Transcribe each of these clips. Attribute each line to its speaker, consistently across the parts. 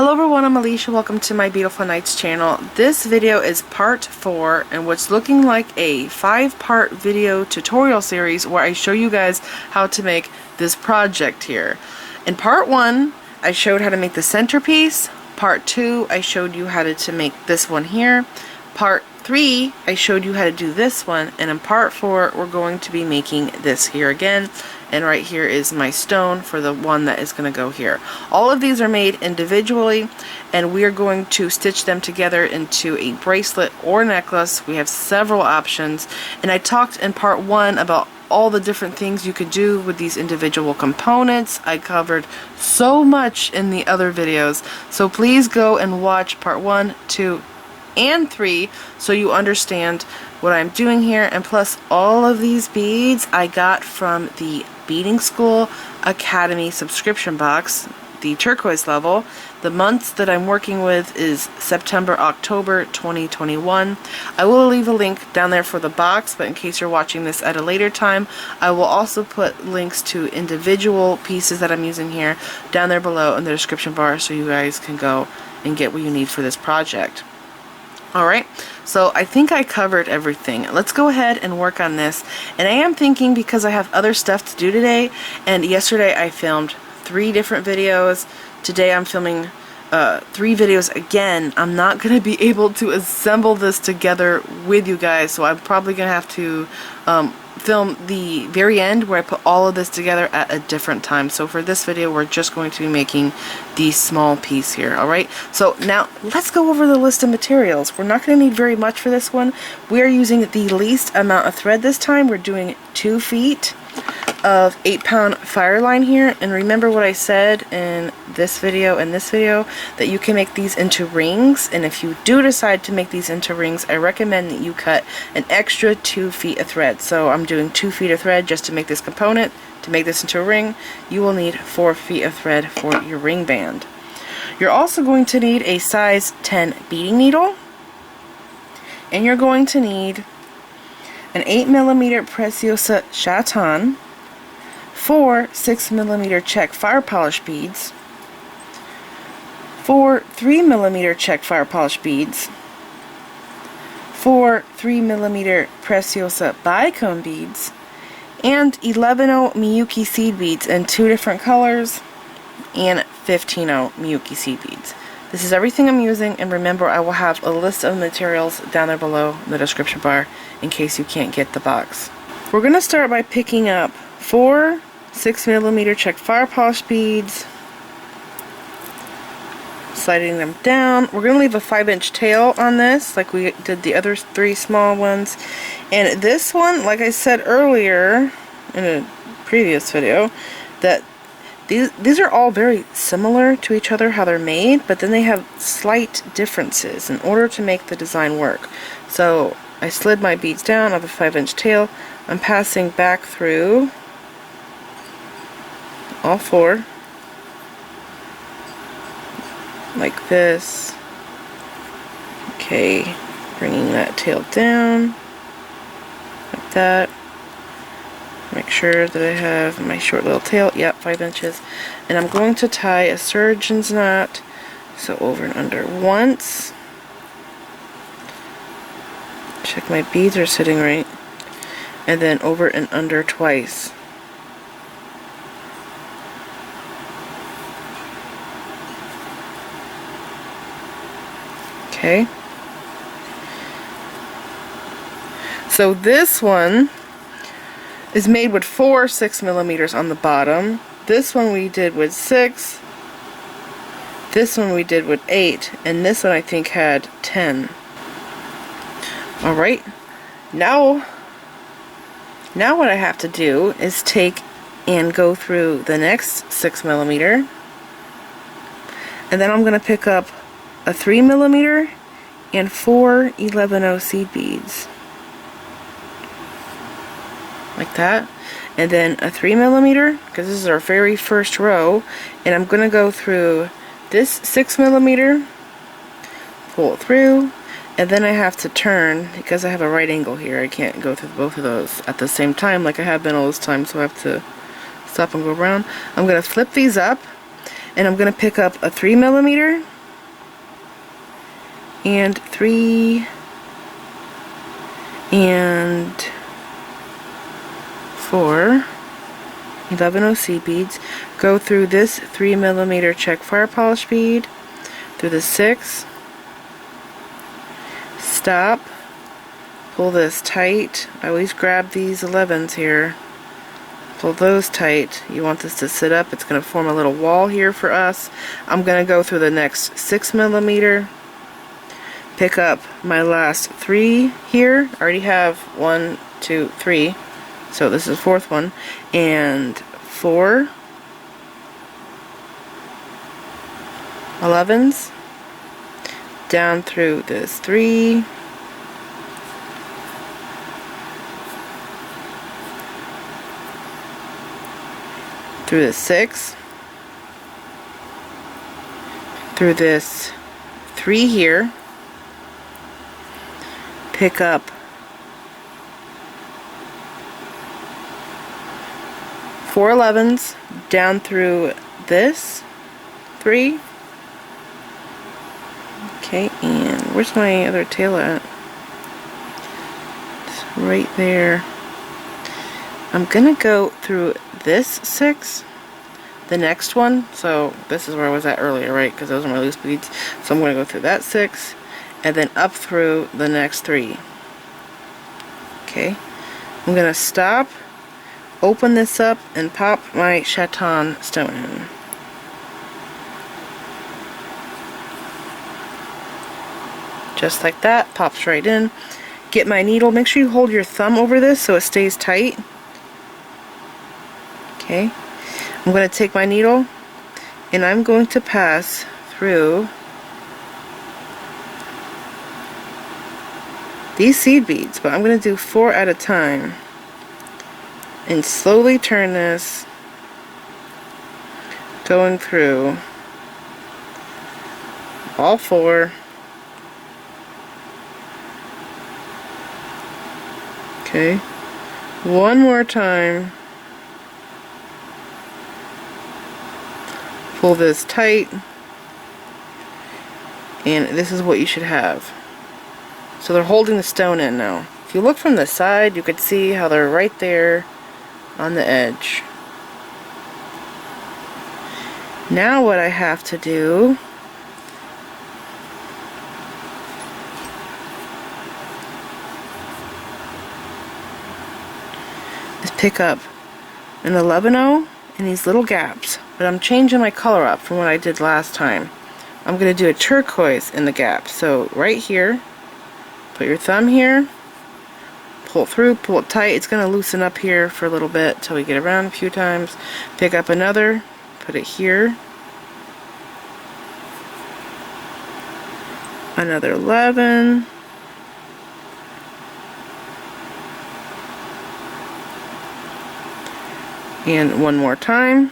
Speaker 1: Hello everyone, I'm Alicia. Welcome to my Beautiful Nights channel. This video is part 4 and what's looking like a 5-part video tutorial series where I show you guys how to make this project here. In part 1, I showed how to make the centerpiece. Part 2, I showed you how to make this one here. Part 3, I showed you how to do this one. And in part 4, we're going to be making this here again. And right here is my stone for the one that is going to go here. All of these are made individually, and we are going to stitch them together into a bracelet or necklace. We have several options, and I talked in part 1 about all the different things you could do with these individual components. I covered so much in the other videos, so please go and watch part 1, 2, and 3 so you understand what I'm doing here. And plus, all of these beads I got from the Beadingschool Academy subscription box, the turquoise level. The months that I'm working with is September, October 2021. I will leave a link down there for the box, but in case you're watching this at a later time, I will also put links to individual pieces that I'm using here down there below in the description bar so you guys can go and get what you need for this project. Alright, so I think I covered everything. Let's go ahead and work on this. And I am thinking, because I have other stuff to do today, and yesterday I filmed 3 different videos, today I'm filming 3 videos again. I'm not going to be able to assemble this together with you guys, so I'm probably going to have to film the very end where I put all of this together at a different time. So for this video, we're just going to be making the small piece here. Alright, so now let's go over the list of materials. We're not going to need very much for this one. We are using the least amount of thread this time. We're doing 2 feet of 8-pound fireline here, and remember what I said in this video and this video, that you can make these into rings. And if you do decide to make these into rings, I recommend that you cut an extra 2 feet of thread. So I'm doing 2 feet of thread just to make this component. To make this into a ring, you will need 4 feet of thread for your ring band. You're also going to need a size 10 beading needle, and you're going to need an 8mm Preciosa Chaton, 4 6mm Czech fire polish beads, 4 3mm Czech fire polish beads, 4 3mm Preciosa Bicone beads, and 11/0 Miyuki seed beads in 2 different colors, and 15/0 Miyuki seed beads. This is everything I'm using, and remember, I will have a list of materials down there below in the description bar in case you can't get the box. We're going to start by picking up 4 6mm Czech fire polish beads, sliding them down. We're going to leave a 5-inch tail on this like we did the other 3 small ones. And this one, like I said earlier in a previous video, that these are all very similar to each other, how they're made, but then they have slight differences in order to make the design work. So I slid my beads down. I have a 5-inch tail. I'm passing back through all 4 like this. Okay, bringing that tail down like that. Make sure that I have my short little tail. Yep, 5 inches. And I'm going to tie a surgeon's knot. So over and under once. Check my beads are sitting right. And then over and under twice. Okay. So this one is made with 4 6mm on the bottom. This one we did with 6. This one we did with 8. And this one I think had 10. Alright. Now what I have to do is take and go through the next 6mm. And then I'm going to pick up a 3mm and 4 11/0 seed beads. Like that. And then a 3mm, because this is our very first row, and I'm going to go through this 6mm, pull it through, and then I have to turn, because I have a right angle here. I can't go through both of those at the same time like I have been all this time, so I have to stop and go around. I'm going to flip these up, and I'm going to pick up a 3mm and 3 and 4 11 OC beads. Go through this 3mm Czech fire polish bead, through the 6, stop, pull this tight. I always grab these 11s here, pull those tight. You want this to sit up. It's going to form a little wall here for us. I'm going to go through the next 6mm, pick up my last 3 here. I already have 1, 2, 3, so this is the 4th one, and 4 11s down through this 3, through this 6, through this 3 here, pick up 4 11s down through this 3. Okay, and where's my other tail at? It's right there. I'm gonna go through this 6, the next one, so this is where I was at earlier, right? Because those are my loose beads. So I'm gonna go through that 6, and then up through the next 3. Okay, I'm gonna stop, open this up, and pop my Chaton stone in. Just like that, pops right in. Get my needle, make sure you hold your thumb over this so it stays tight. Okay, I'm going to take my needle and I'm going to pass through these seed beads, but I'm going to do 4 at a time and slowly turn this, going through all 4. Okay, one more time. Pull this tight, and this is what you should have. So they're holding the stone in now. If you look from the side, you could see how they're right there on the edge. Now what I have to do is pick up an 11-0 in these little gaps, but I'm changing my color up from what I did last time. I'm going to do a turquoise in the gap. So right here, put your thumb here, pull through, pull it tight. It's going to loosen up here for a little bit till we get around a few times. Pick up another, put it here, another 11, and one more time.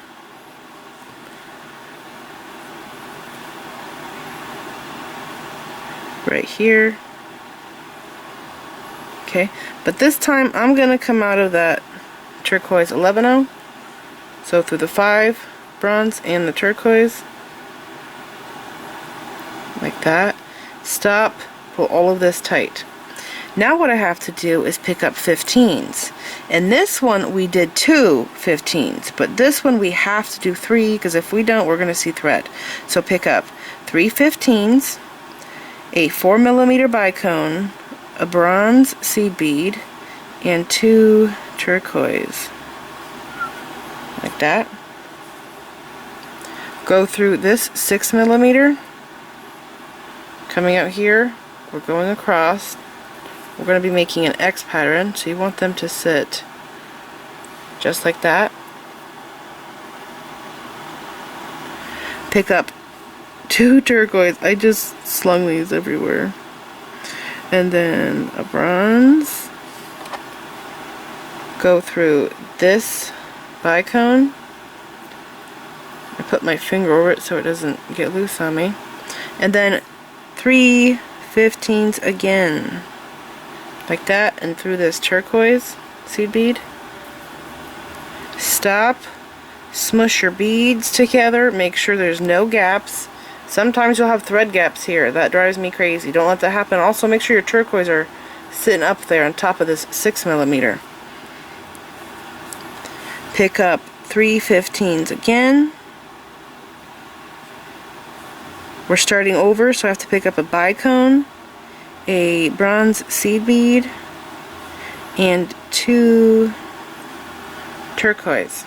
Speaker 1: Right here. Okay, but this time I'm going to come out of that turquoise 11-0. So through the 5 bronze and the turquoise. Like that. Stop, pull all of this tight. Now what I have to do is pick up 15s. And this one we did 2 15s, but this one we have to do 3, because if we don't, we're going to see thread. So pick up 3 15s, a 4mm bicone, a bronze seed bead, and 2 turquoise. Like that. Go through this 6mm, coming out here, we're going across. We're going to be making an X pattern, so you want them to sit just like that. Pick up 2 turquoise. I just slung these everywhere. And then a bronze. Go through this bicone. I put my finger over it so it doesn't get loose on me. And then 3 15s again. Like that, and through this turquoise seed bead. Stop, smush your beads together, make sure there's no gaps. Sometimes you'll have thread gaps here. That drives me crazy. Don't let that happen. Also, make sure your turquoise are sitting up there on top of this 6mm. Pick up 3/15s again. We're starting over, so I have to pick up a bicone, a bronze seed bead, and 2 turquoise.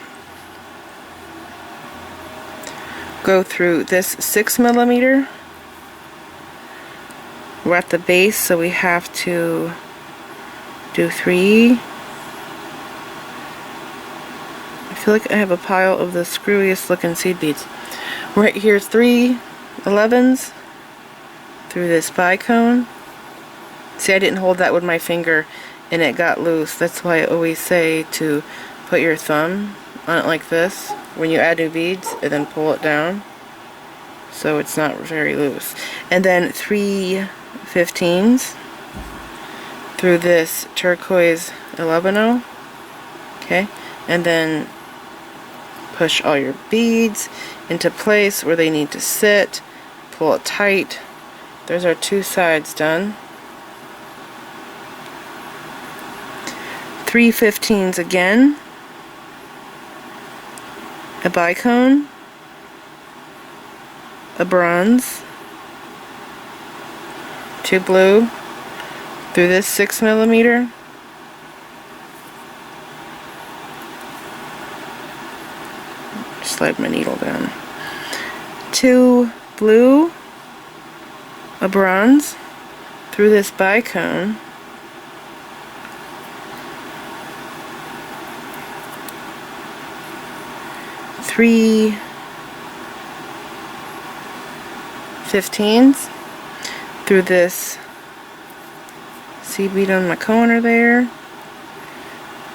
Speaker 1: Go through this 6mm. We're at the base, so we have to do 3. I feel like I have a pile of the screwiest looking seed beads. Right here, 3 11s through this bicone. See, I didn't hold that with my finger and it got loose. That's why I always say to put your thumb on it like this when you add new beads and then pull it down so it's not very loose. And then 3/15s through this turquoise 11-0. Okay, and then push all your beads into place where they need to sit. Pull it tight. There's our 2 sides done. 3/15s again. A bicone. A bronze. 2 blue. Through this 6mm. Slide my needle down. 2 blue, a bronze, through this bicone, three 15s through this seed bead on my corner there.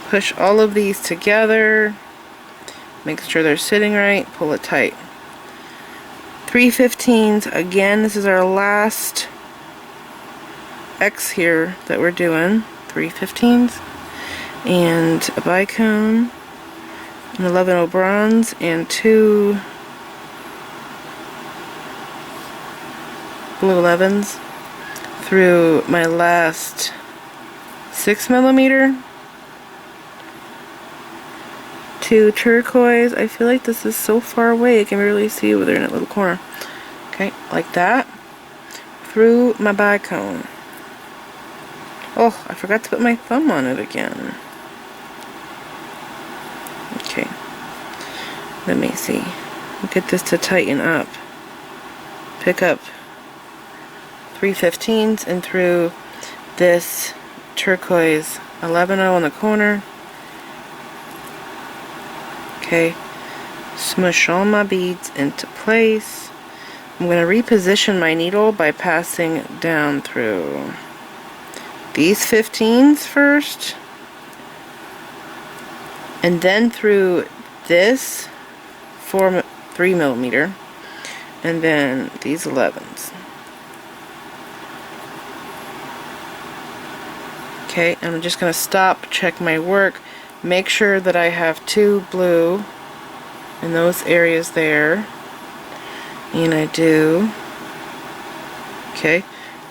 Speaker 1: Push all of these together. Make sure they're sitting right. Pull it tight. 3/15s again. This is our last X here that we're doing. 3/15s and a bicone, an 11-0 bronze, and 2 blue 11s through my last 6mm. 2 turquoise. I feel like this is so far away I can barely see over there in that little corner. Okay, like that. Through my bicone. Oh, I forgot to put my thumb on it again. Okay. Let me see. Get this to tighten up. Pick up 3/15s and through this turquoise 11-0 on the corner. Okay, smush all my beads into place. I'm going to reposition my needle by passing down through these 15s first, and then through this 3mm, and then these 11s. Okay, I'm just going to stop, check my work. Make sure that I have 2 blue in those areas there, and I do. Okay,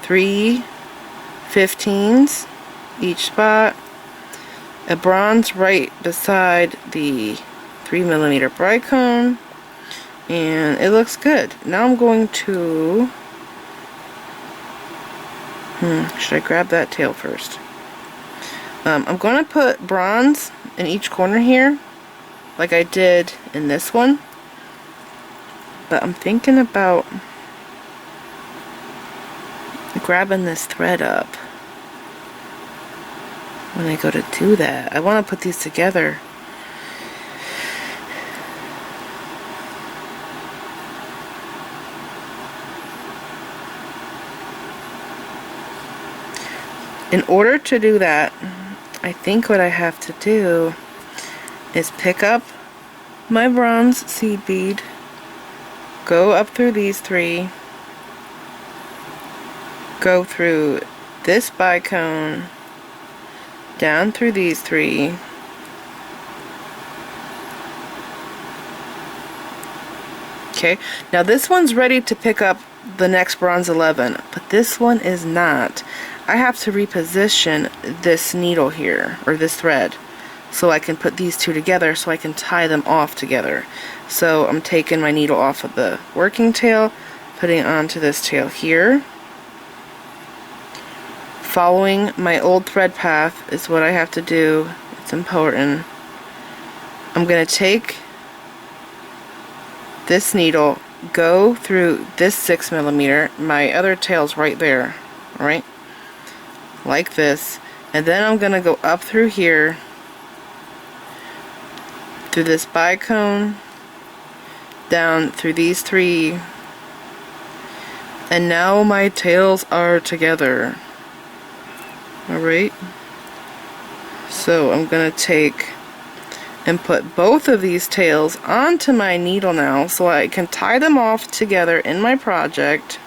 Speaker 1: 3/15s each spot, a bronze right beside the 3mm bicone, and it looks good. Now I'm going to, should I grab that tail first? I'm going to put bronze in each corner here, like I did in this one, but I'm thinking about grabbing this thread up when I go to do that. I want to put these together. In order to do that, I think what I have to do is pick up my bronze seed bead, go up through these 3, go through this bicone, down through these 3, Okay, now this one's ready to pick up the next bronze 11, but this one is not. I have to reposition this needle here, or this thread, so I can put these two together so I can tie them off together. So I'm taking my needle off of the working tail, putting it onto this tail here. Following my old thread path is what I have to do. It's important. I'm going to take this needle, go through this 6mm, my other tail's right there, right? Like this, and then I'm going to go up through here, through this bicone, down through these 3, and now my tails are together. Alright, so I'm going to take and put both of these tails onto my needle now so I can tie them off together in my project.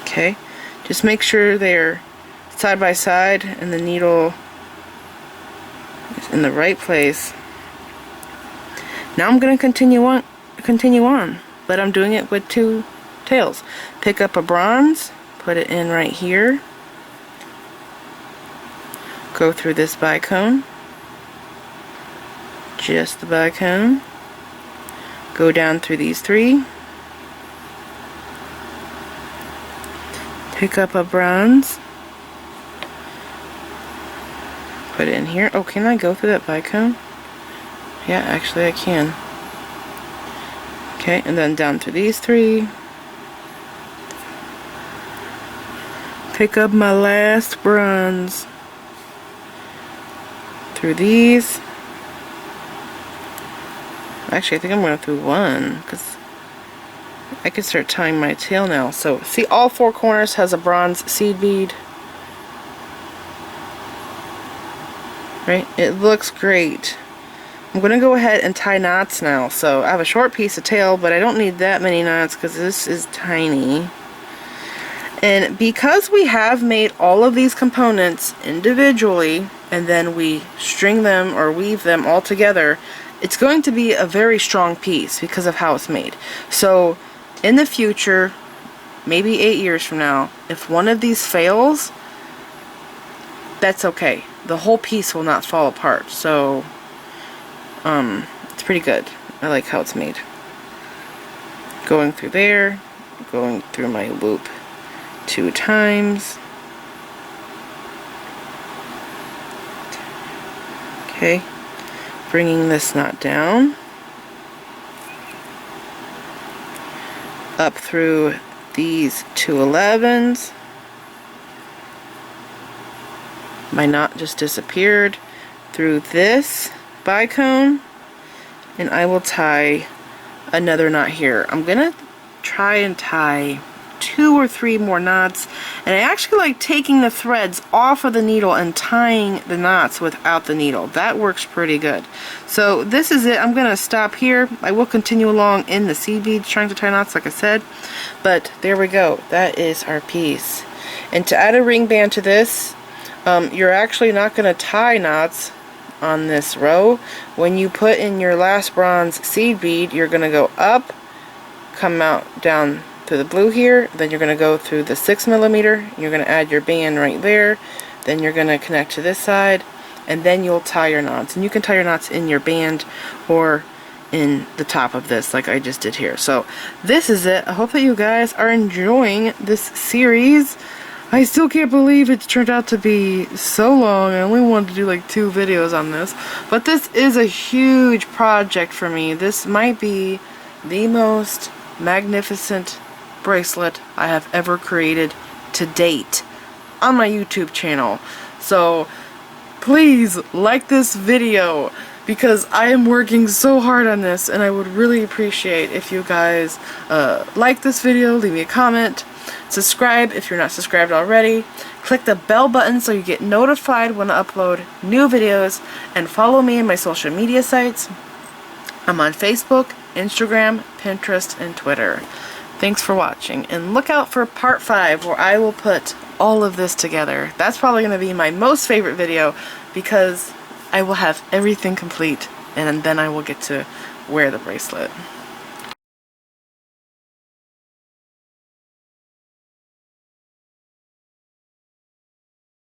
Speaker 1: Okay, just make sure they're side by side and the needle is in the right place. Now I'm going to continue on, but I'm doing it with 2 tails. Pick up a bronze, put it in right here, go through this bicone, just the bicone, go down through these 3, pick up a bronze, put it in here. Oh, can I go through that bicone? Yeah, actually I can. Okay, and then down through these 3. Pick up my last bronze. Through these. Actually, I think I'm going through 1 because I can start tying my tail now. So, see, all 4 corners has a bronze seed bead. Right? It looks great. I'm going to go ahead and tie knots now. So I have a short piece of tail, but I don't need that many knots because this is tiny. And because we have made all of these components individually, and then we string them or weave them all together, it's going to be a very strong piece because of how it's made. So in the future, maybe 8 years from now, if one of these fails, that's okay. The whole piece will not fall apart. So it's pretty good. I like how it's made. Going through there, going through my loop 2 times. Okay, bringing this knot down, up through these 2 11s. My knot just disappeared through this bicone, and I will tie another knot here. I'm gonna try and tie 2 or 3 more knots, and I actually like taking the threads off of the needle and tying the knots without the needle. That works pretty good. So this is it. I'm gonna stop here. I will continue along in the seed beads trying to tie knots like I said, but there we go. That is our piece. And to add a ring band to this, you're actually not going to tie knots on this row. When you put in your last bronze seed bead, you're going to go up, come out down through the blue here, then you're going to go through the 6mm, you're going to add your band right there, then you're going to connect to this side, and then you'll tie your knots. And you can tie your knots in your band or in the top of this like I just did here. So this is it. I hope that you guys are enjoying this series. I still can't believe it turned out to be so long. I only wanted to do like 2 videos on this. But this is a huge project for me. This might be the most magnificent bracelet I have ever created to date on my YouTube channel. So please like this video because I am working so hard on this, and I would really appreciate if you guys like this video, leave me a comment, subscribe if you're not subscribed already, click the bell button so you get notified when I upload new videos, and follow me on my social media sites. I'm on Facebook, Instagram, Pinterest, and Twitter. Thanks for watching, and look out for part 5 where I will put all of this together. That's probably going to be my most favorite video because I will have everything complete and then I will get to wear the bracelet.